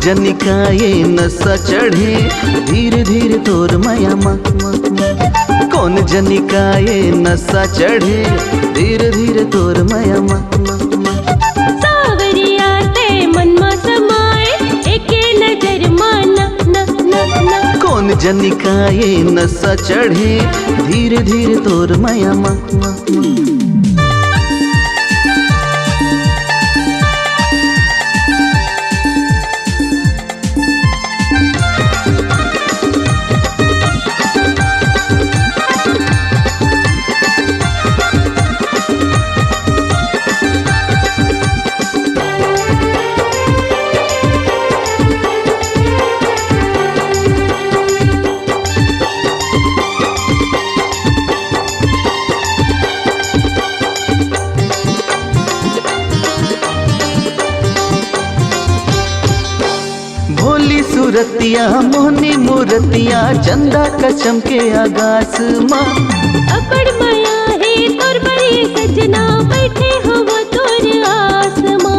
जनिकाए नशा चढ़े धीरे धीरे तोर माया मा कौन जनिकाए नशा चढ़े धीरे धीरे तोर माया मा सावरिया ते मन मा समाए एके नजर माना ना ना ना कौन जनिकाए नशा चढ़े धीरे धीरे तोर माया मा भोली सूरतिया मोहनी मूरतिया चंदा कसम के आगास माँ अपड़ माया है तोर बड़ी सजना बैठे हो वो तोर आसमां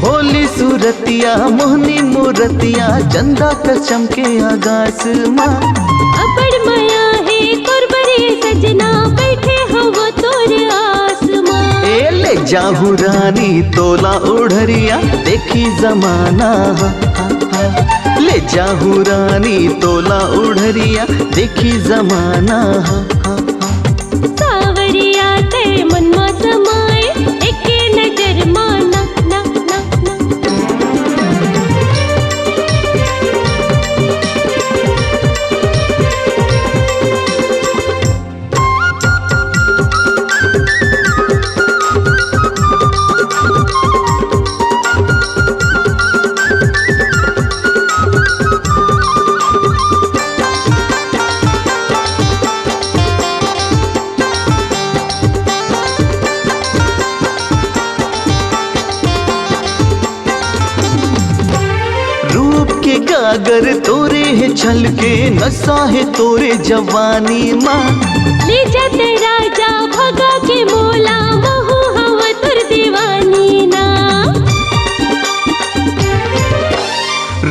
भोली सूरतिया मोहनी मूरतिया चंदा कसम के आगास माँ अपड़ माया है तोर बड़ी सजना बैठे हो वो तोर आसमां ए ले जाहू रानी तोला उड़रिया देखी जमाना ले जाहू रानी तोला उड़रिया देखी जमाना सावरिया ते मन मा समाए एके नजर माना ना ना ना के गागर तोरे है छल के नशा है तोरे जवानी माँ ले जाते राजा भगा के मोला महू हवा तुर दीवानी ना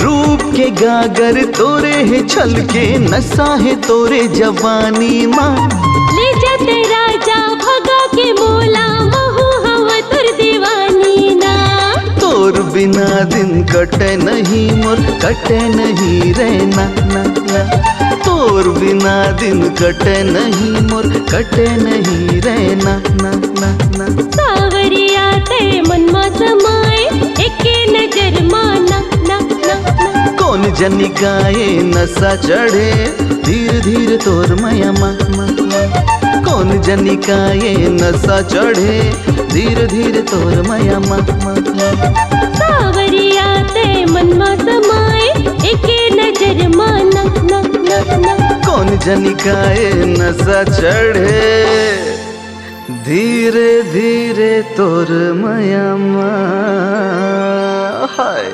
रूप के गागर तोरे है छल के नशा है तोरे जवानी माँ ले जाते राजा भगा के मोला महू हवा तुर दीवानी ना तोर बिना दिन कटे नहीं मोर कटे नहीं रहना ना ना तोर बिना दिन कटे नहीं मोर कटे नहीं रहना ना ना ना सावरिया ते मन मा समाए एके नजर माना ना ना ना कौन जनिकाए नशा चढ़े धीरे धीरे तोर माया मा कौन जनिकाए नशा चढ़े धीरे धीरे तोर माया मा सावरिया ते मन मा समाए एके नजर माना ना ना ना कौन जनिकाए नशा चढ़े धीरे धीरे तोर माया मा हाय।